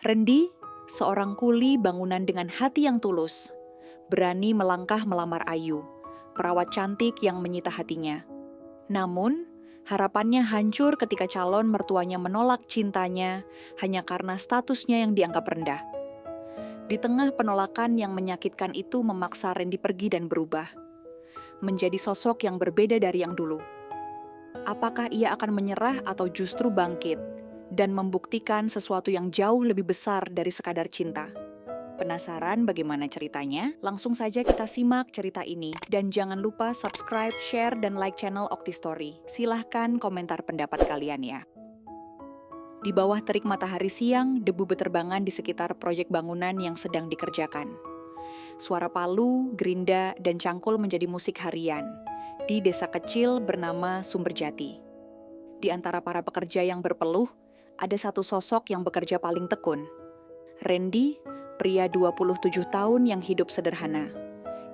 Randy, seorang kuli bangunan dengan hati yang tulus, berani melangkah melamar Ayu, perawat cantik yang menyita hatinya. Namun, harapannya hancur ketika calon mertuanya menolak cintanya hanya karena statusnya yang dianggap rendah. Di tengah penolakan yang menyakitkan itu memaksa Randy pergi dan berubah, menjadi sosok yang berbeda dari yang dulu. Apakah ia akan menyerah atau justru bangkit dan membuktikan sesuatu yang jauh lebih besar dari sekadar cinta? Penasaran bagaimana ceritanya? Langsung saja kita simak cerita ini. Dan jangan lupa subscribe, share, dan like channel Okti Story. Silahkan komentar pendapat kalian ya. Di bawah terik matahari siang, debu beterbangan di sekitar proyek bangunan yang sedang dikerjakan. Suara palu, gerinda, dan cangkul menjadi musik harian di desa kecil bernama Sumberjati. Di antara para pekerja yang berpeluh, ada satu sosok yang bekerja paling tekun. Randy, pria 27 tahun yang hidup sederhana.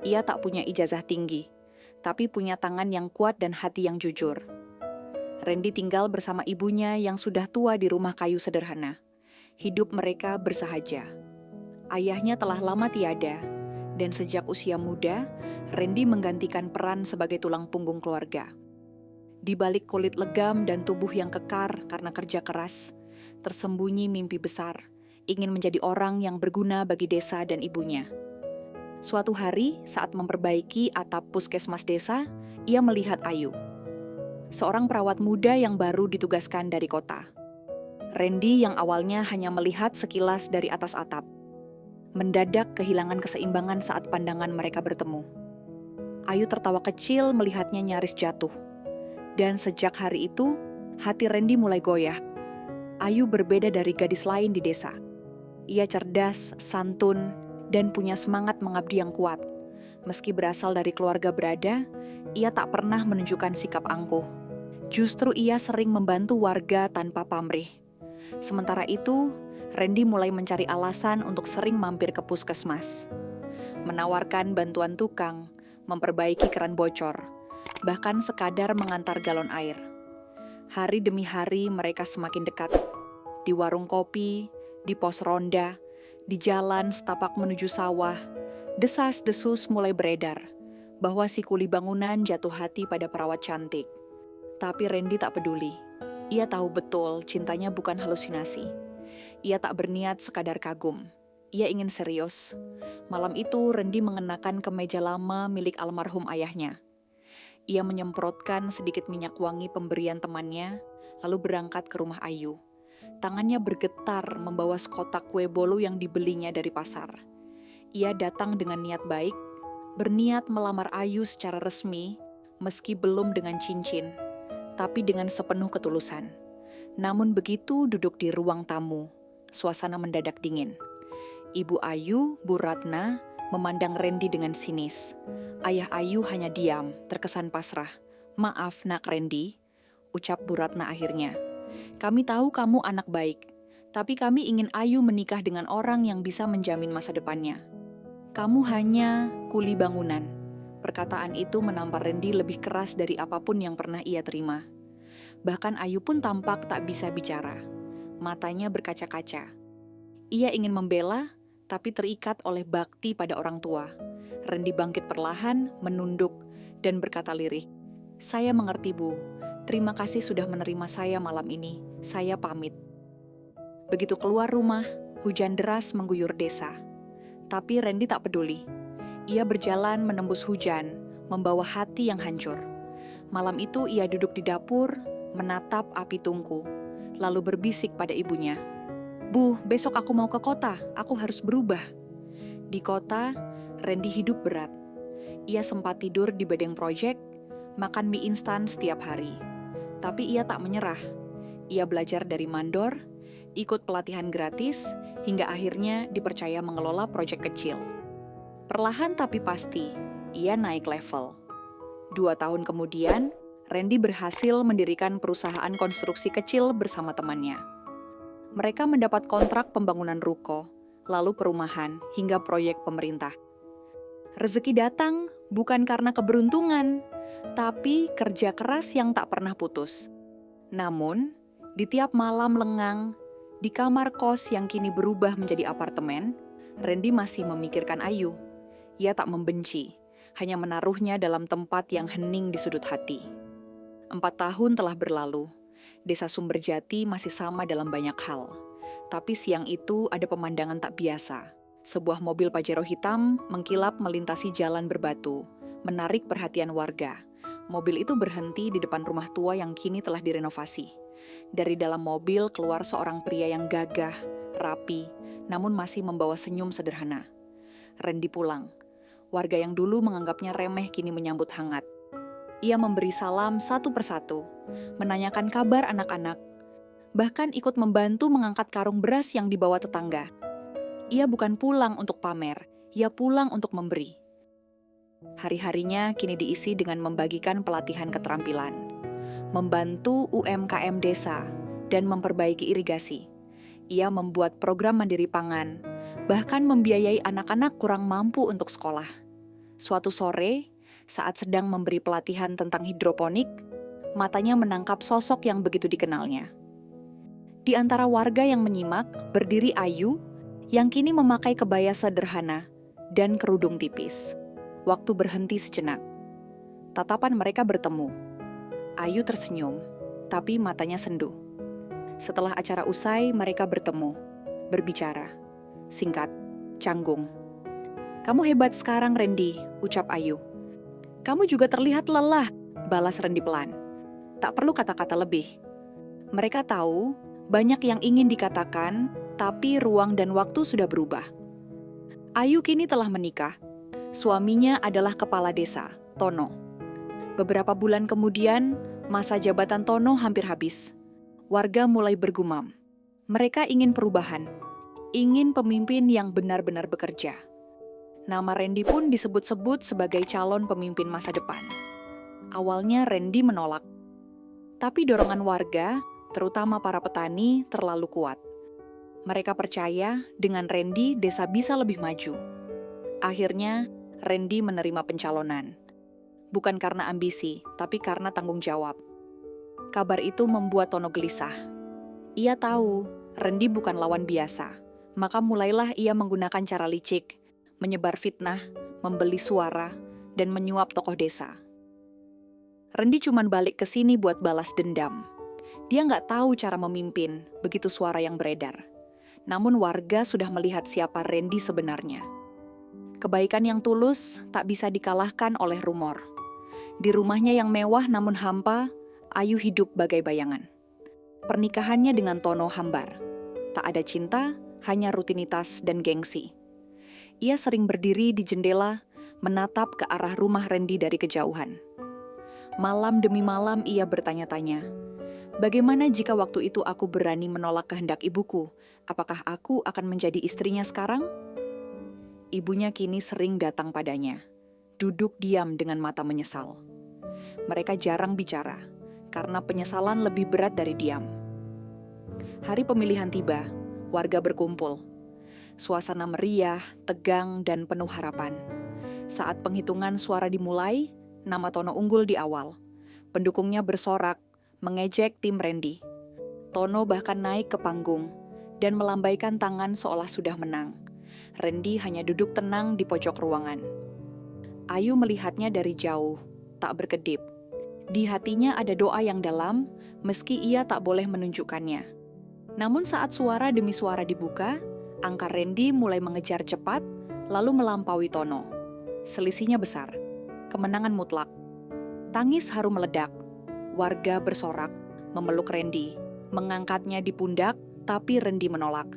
Ia tak punya ijazah tinggi, tapi punya tangan yang kuat dan hati yang jujur. Randy tinggal bersama ibunya yang sudah tua di rumah kayu sederhana. Hidup mereka bersahaja. Ayahnya telah lama tiada, dan sejak usia muda, Randy menggantikan peran sebagai tulang punggung keluarga. Di balik kulit legam dan tubuh yang kekar karena kerja keras, tersembunyi mimpi besar, ingin menjadi orang yang berguna bagi desa dan ibunya. Suatu hari, saat memperbaiki atap puskesmas desa, ia melihat Ayu, seorang perawat muda yang baru ditugaskan dari kota. Randy yang awalnya hanya melihat sekilas dari atas atap, mendadak kehilangan keseimbangan saat pandangan mereka bertemu. Ayu tertawa kecil melihatnya nyaris jatuh. Dan sejak hari itu, hati Randy mulai goyah. Ayu berbeda dari gadis lain di desa. Ia cerdas, santun, dan punya semangat mengabdi yang kuat. Meski berasal dari keluarga berada, ia tak pernah menunjukkan sikap angkuh. Justru ia sering membantu warga tanpa pamrih. Sementara itu, Randy mulai mencari alasan untuk sering mampir ke puskesmas. Menawarkan bantuan tukang, memperbaiki keran bocor, bahkan sekadar mengantar galon air. Hari demi hari mereka semakin dekat. Di warung kopi, di pos ronda, di jalan setapak menuju sawah, desas-desus mulai beredar bahwa si kuli bangunan jatuh hati pada perawat cantik. Tapi Randy tak peduli. Ia tahu betul cintanya bukan halusinasi. Ia tak berniat sekadar kagum. Ia ingin serius. Malam itu Randy mengenakan kemeja lama milik almarhum ayahnya. Ia menyemprotkan sedikit minyak wangi pemberian temannya, lalu berangkat ke rumah Ayu. Tangannya bergetar membawa sekotak kue bolu yang dibelinya dari pasar. Ia datang dengan niat baik, berniat melamar Ayu secara resmi, meski belum dengan cincin, tapi dengan sepenuh ketulusan. Namun begitu duduk di ruang tamu, suasana mendadak dingin. Ibu Ayu, Bu Ratna, memandang Randy dengan sinis. Ayah Ayu hanya diam, terkesan pasrah. "Maaf nak Randy," ucap Bu Ratna akhirnya. "Kami tahu kamu anak baik, tapi kami ingin Ayu menikah dengan orang yang bisa menjamin masa depannya. Kamu hanya kuli bangunan." Perkataan itu menampar Randy lebih keras dari apapun yang pernah ia terima. Bahkan Ayu pun tampak tak bisa bicara. Matanya berkaca-kaca. Ia ingin membela, tapi terikat oleh bakti pada orang tua. Randy bangkit perlahan, menunduk, dan berkata lirih, "Saya mengerti, Bu. Terima kasih sudah menerima saya malam ini. Saya pamit." Begitu keluar rumah, hujan deras mengguyur desa. Tapi Randy tak peduli. Ia berjalan menembus hujan, membawa hati yang hancur. Malam itu ia duduk di dapur, menatap api tungku, lalu berbisik pada ibunya, "Bu, besok aku mau ke kota, aku harus berubah." Di kota, Randy hidup berat. Ia sempat tidur di bedeng proyek, makan mie instan setiap hari. Tapi ia tak menyerah. Ia belajar dari mandor, ikut pelatihan gratis, hingga akhirnya dipercaya mengelola proyek kecil. Perlahan tapi pasti, ia naik level. 2 tahun kemudian, Randy berhasil mendirikan perusahaan konstruksi kecil bersama temannya. Mereka mendapat kontrak pembangunan ruko, lalu perumahan, hingga proyek pemerintah. Rezeki datang bukan karena keberuntungan, tapi kerja keras yang tak pernah putus. Namun, di tiap malam lengang, Di kamar kos yang kini berubah menjadi apartemen, Randy masih memikirkan Ayu. Ia tak membenci, hanya menaruhnya dalam tempat yang hening di sudut hati. 4 tahun telah berlalu. Desa Sumberjati masih sama dalam banyak hal. Tapi siang itu ada pemandangan tak biasa. Sebuah mobil Pajero hitam mengkilap melintasi jalan berbatu, menarik perhatian warga. Mobil itu berhenti di depan rumah tua yang kini telah direnovasi. Dari dalam mobil keluar seorang pria yang gagah, rapi, namun masih membawa senyum sederhana. Randy pulang. Warga yang dulu menganggapnya remeh kini menyambut hangat. Ia memberi salam satu persatu, menanyakan kabar anak-anak, bahkan ikut membantu mengangkat karung beras yang dibawa tetangga. Ia bukan pulang untuk pamer, ia pulang untuk memberi. Hari-harinya kini diisi dengan membagikan pelatihan keterampilan, membantu UMKM desa, dan memperbaiki irigasi. Ia membuat program mandiri pangan, bahkan membiayai anak-anak kurang mampu untuk sekolah. Suatu sore, saat sedang memberi pelatihan tentang hidroponik, matanya menangkap sosok yang begitu dikenalnya. Di antara warga yang menyimak, berdiri Ayu, yang kini memakai kebaya sederhana dan kerudung tipis. Waktu berhenti sejenak. Tatapan mereka bertemu. Ayu tersenyum, tapi matanya sendu. Setelah acara usai, mereka bertemu, berbicara. Singkat, canggung. "Kamu hebat sekarang, Randy," ucap Ayu. "Kamu juga terlihat lelah," balas Randy pelan. Tak perlu kata-kata lebih. Mereka tahu banyak yang ingin dikatakan, tapi ruang dan waktu sudah berubah. Ayu kini telah menikah. Suaminya adalah kepala desa, Tono. Beberapa bulan kemudian, masa jabatan Tono hampir habis. Warga mulai bergumam. Mereka ingin perubahan, ingin pemimpin yang benar-benar bekerja. Nama Randy pun disebut-sebut sebagai calon pemimpin masa depan. Awalnya Randy menolak. Tapi dorongan warga, terutama para petani, terlalu kuat. Mereka percaya dengan Randy desa bisa lebih maju. Akhirnya, Randy menerima pencalonan. Bukan karena ambisi, tapi karena tanggung jawab. Kabar itu membuat Tono gelisah. Ia tahu Randy bukan lawan biasa, maka mulailah ia menggunakan cara licik, menyebar fitnah, membeli suara, dan menyuap tokoh desa. Randy cuma balik ke sini buat balas dendam. Dia nggak tahu cara memimpin, begitu suara yang beredar. Namun warga sudah melihat siapa Randy sebenarnya. Kebaikan yang tulus tak bisa dikalahkan oleh rumor. Di rumahnya yang mewah namun hampa, Ayu hidup bagai bayangan. Pernikahannya dengan Tono hambar. Tak ada cinta, hanya rutinitas dan gengsi. Ia sering berdiri di jendela, menatap ke arah rumah Randy dari kejauhan. Malam demi malam ia bertanya-tanya, bagaimana jika waktu itu aku berani menolak kehendak ibuku? Apakah aku akan menjadi istrinya sekarang? Ibunya kini sering datang padanya, duduk diam dengan mata menyesal. Mereka jarang bicara, karena penyesalan lebih berat dari diam. Hari pemilihan tiba, warga berkumpul. Suasana meriah, tegang, dan penuh harapan. Saat penghitungan suara dimulai, nama Tono unggul di awal. Pendukungnya bersorak, mengejek tim Randy. Tono bahkan naik ke panggung dan melambaikan tangan seolah sudah menang. Randy hanya duduk tenang di pojok ruangan. Ayu melihatnya dari jauh, tak berkedip. Di hatinya ada doa yang dalam, meski ia tak boleh menunjukkannya. Namun saat suara demi suara dibuka, angka Randy mulai mengejar cepat, lalu melampaui Tono. Selisihnya besar, kemenangan mutlak. Tangis haru meledak. Warga bersorak, memeluk Randy, mengangkatnya di pundak, tapi Randy menolak.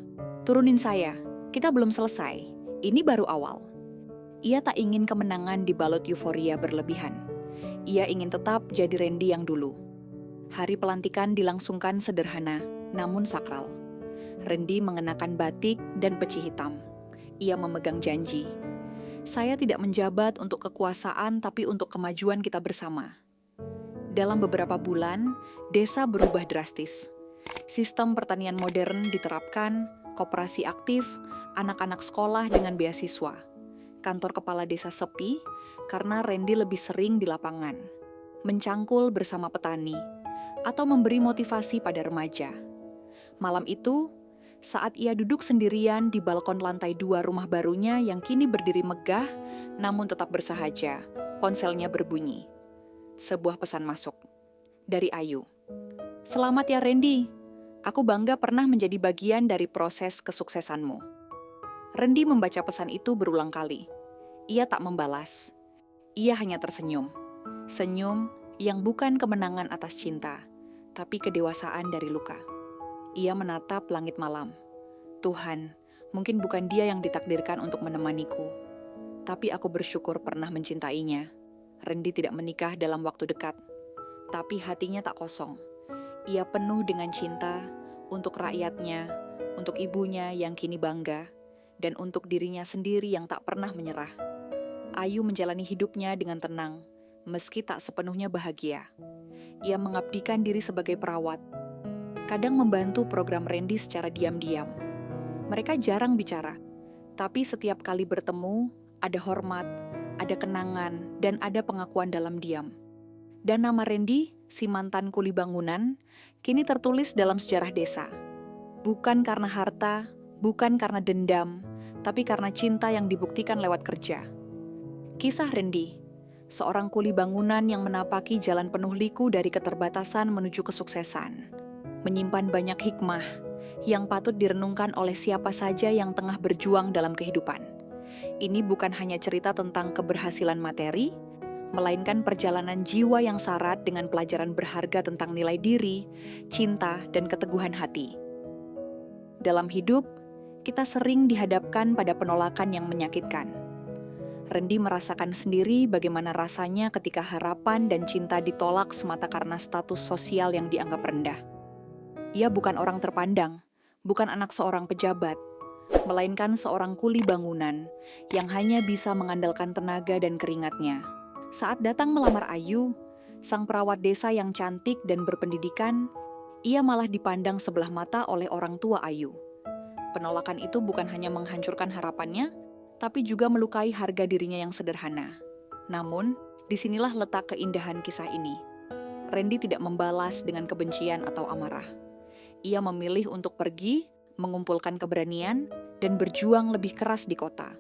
"Turunin saya, kita belum selesai. Ini baru awal." Ia tak ingin kemenangan dibalut euforia berlebihan. Ia ingin tetap jadi Randy yang dulu. Hari pelantikan dilangsungkan sederhana, namun sakral. Randy mengenakan batik dan peci hitam. Ia memegang janji. "Saya tidak menjabat untuk kekuasaan, tapi untuk kemajuan kita bersama." Dalam beberapa bulan, desa berubah drastis. Sistem pertanian modern diterapkan, koperasi aktif, anak-anak sekolah dengan beasiswa. Kantor kepala desa sepi karena Randy lebih sering di lapangan, mencangkul bersama petani, atau memberi motivasi pada remaja. Malam itu, Saat ia duduk sendirian di balkon lantai 2 rumah barunya yang kini berdiri megah, namun tetap bersahaja, ponselnya berbunyi. Sebuah pesan masuk. Dari Ayu. Selamat ya Randy, aku bangga pernah menjadi bagian dari proses kesuksesanmu. Randy membaca pesan itu berulang kali. Ia tak membalas. Ia hanya tersenyum. Senyum yang bukan kemenangan atas cinta, tapi kedewasaan dari luka. Ia menatap langit malam. Tuhan, mungkin bukan dia yang ditakdirkan untuk menemaniku. Tapi aku bersyukur pernah mencintainya. Randy tidak menikah dalam waktu dekat. Tapi hatinya tak kosong. Ia penuh dengan cinta untuk rakyatnya, untuk ibunya yang kini bangga, dan untuk dirinya sendiri yang tak pernah menyerah. Ayu menjalani hidupnya dengan tenang, meski tak sepenuhnya bahagia. Ia mengabdikan diri sebagai perawat, kadang membantu program Randy secara diam-diam. Mereka jarang bicara, tapi setiap kali bertemu, ada hormat, ada kenangan, dan ada pengakuan dalam diam. Dan nama Randy, si mantan kuli bangunan, kini tertulis dalam sejarah desa. Bukan karena harta, bukan karena dendam, tapi karena cinta yang dibuktikan lewat kerja. Kisah Randy, seorang kuli bangunan yang menapaki jalan penuh liku dari keterbatasan menuju kesuksesan, menyimpan banyak hikmah yang patut direnungkan oleh siapa saja yang tengah berjuang dalam kehidupan. Ini bukan hanya cerita tentang keberhasilan materi, melainkan perjalanan jiwa yang syarat dengan pelajaran berharga tentang nilai diri, cinta, dan keteguhan hati. Dalam hidup, kita sering dihadapkan pada penolakan yang menyakitkan. Randy merasakan sendiri bagaimana rasanya ketika harapan dan cinta ditolak semata karena status sosial yang dianggap rendah. Ia bukan orang terpandang, bukan anak seorang pejabat, melainkan seorang kuli bangunan yang hanya bisa mengandalkan tenaga dan keringatnya. Saat datang melamar Ayu, sang perawat desa yang cantik dan berpendidikan, ia malah dipandang sebelah mata oleh orang tua Ayu. Penolakan itu bukan hanya menghancurkan harapannya, tapi juga melukai harga dirinya yang sederhana. Namun, disinilah letak keindahan kisah ini. Randy tidak membalas dengan kebencian atau amarah. Ia memilih untuk pergi, mengumpulkan keberanian, dan berjuang lebih keras di kota.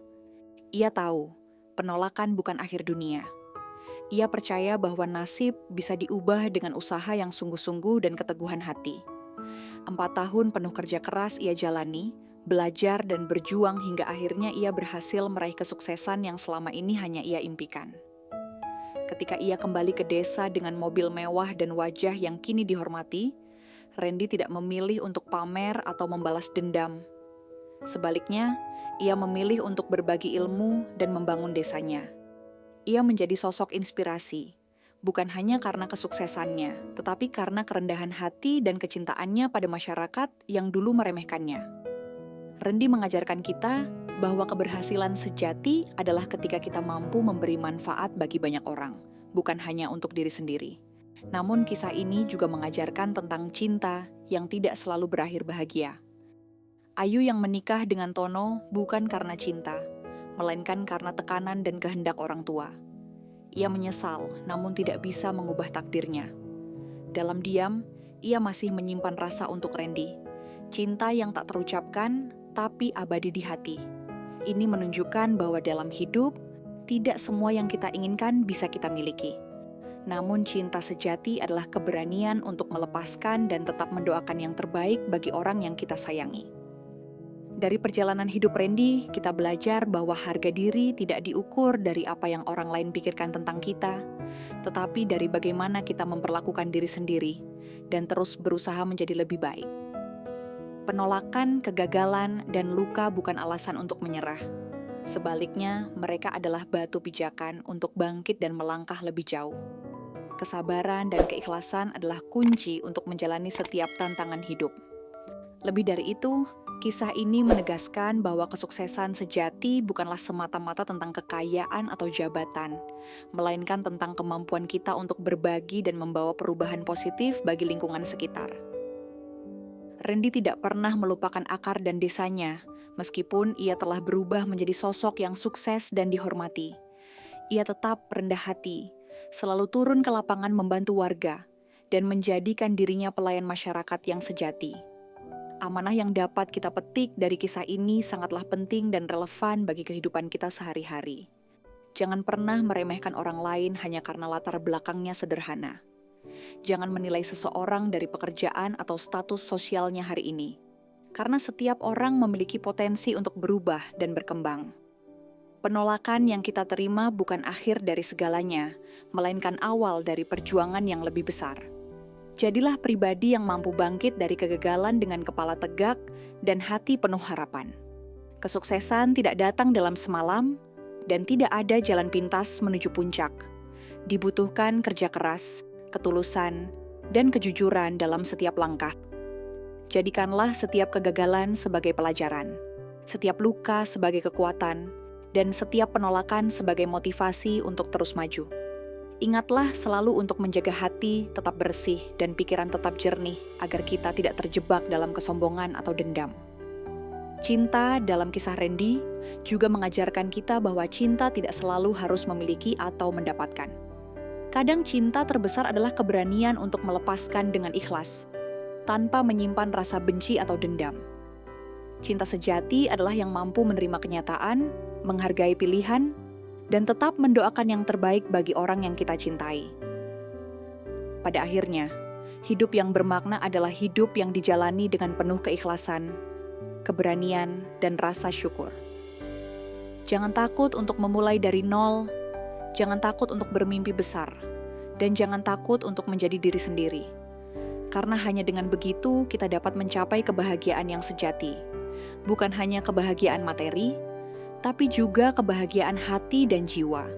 Ia tahu, penolakan bukan akhir dunia. Ia percaya bahwa nasib bisa diubah dengan usaha yang sungguh-sungguh dan keteguhan hati. 4 tahun penuh kerja keras ia jalani, belajar dan berjuang hingga akhirnya ia berhasil meraih kesuksesan yang selama ini hanya ia impikan. Ketika ia kembali ke desa dengan mobil mewah dan wajah yang kini dihormati, Randy tidak memilih untuk pamer atau membalas dendam. Sebaliknya, ia memilih untuk berbagi ilmu dan membangun desanya. Ia menjadi sosok inspirasi, bukan hanya karena kesuksesannya, tetapi karena kerendahan hati dan kecintaannya pada masyarakat yang dulu meremehkannya. Randy mengajarkan kita bahwa keberhasilan sejati adalah ketika kita mampu memberi manfaat bagi banyak orang, bukan hanya untuk diri sendiri. Namun kisah ini juga mengajarkan tentang cinta yang tidak selalu berakhir bahagia. Ayu yang menikah dengan Tono bukan karena cinta, melainkan karena tekanan dan kehendak orang tua. Ia menyesal, namun tidak bisa mengubah takdirnya. Dalam diam, ia masih menyimpan rasa untuk Randy. Cinta yang tak terucapkan, tapi abadi di hati. Ini menunjukkan bahwa dalam hidup, tidak semua yang kita inginkan bisa kita miliki. Namun cinta sejati adalah keberanian untuk melepaskan dan tetap mendoakan yang terbaik bagi orang yang kita sayangi. Dari perjalanan hidup Randy, kita belajar bahwa harga diri tidak diukur dari apa yang orang lain pikirkan tentang kita, tetapi dari bagaimana kita memperlakukan diri sendiri dan terus berusaha menjadi lebih baik. Penolakan, kegagalan, dan luka bukan alasan untuk menyerah. Sebaliknya, mereka adalah batu pijakan untuk bangkit dan melangkah lebih jauh. Kesabaran dan keikhlasan adalah kunci untuk menjalani setiap tantangan hidup. Lebih dari itu, kisah ini menegaskan bahwa kesuksesan sejati bukanlah semata-mata tentang kekayaan atau jabatan, melainkan tentang kemampuan kita untuk berbagi dan membawa perubahan positif bagi lingkungan sekitar. Randy tidak pernah melupakan akar dan desanya, meskipun ia telah berubah menjadi sosok yang sukses dan dihormati. Ia tetap rendah hati, selalu turun ke lapangan membantu warga, dan menjadikan dirinya pelayan masyarakat yang sejati. Amanah yang dapat kita petik dari kisah ini sangatlah penting dan relevan bagi kehidupan kita sehari-hari. Jangan pernah meremehkan orang lain hanya karena latar belakangnya sederhana. Jangan menilai seseorang dari pekerjaan atau status sosialnya hari ini, karena setiap orang memiliki potensi untuk berubah dan berkembang. Penolakan yang kita terima bukan akhir dari segalanya, melainkan awal dari perjuangan yang lebih besar. Jadilah pribadi yang mampu bangkit dari kegagalan dengan kepala tegak dan hati penuh harapan. Kesuksesan tidak datang dalam semalam, dan tidak ada jalan pintas menuju puncak. Dibutuhkan kerja keras, ketulusan, dan kejujuran dalam setiap langkah. Jadikanlah setiap kegagalan sebagai pelajaran, setiap luka sebagai kekuatan, dan setiap penolakan sebagai motivasi untuk terus maju. Ingatlah selalu untuk menjaga hati tetap bersih dan pikiran tetap jernih agar kita tidak terjebak dalam kesombongan atau dendam. Cinta dalam kisah Randy juga mengajarkan kita bahwa cinta tidak selalu harus memiliki atau mendapatkan. Kadang cinta terbesar adalah keberanian untuk melepaskan dengan ikhlas, tanpa menyimpan rasa benci atau dendam. Cinta sejati adalah yang mampu menerima kenyataan, menghargai pilihan, dan tetap mendoakan yang terbaik bagi orang yang kita cintai. Pada akhirnya, hidup yang bermakna adalah hidup yang dijalani dengan penuh keikhlasan, keberanian, dan rasa syukur. Jangan takut untuk memulai dari nol, jangan takut untuk bermimpi besar, dan jangan takut untuk menjadi diri sendiri. Karena hanya dengan begitu kita dapat mencapai kebahagiaan yang sejati. Bukan hanya kebahagiaan materi, tapi juga kebahagiaan hati dan jiwa.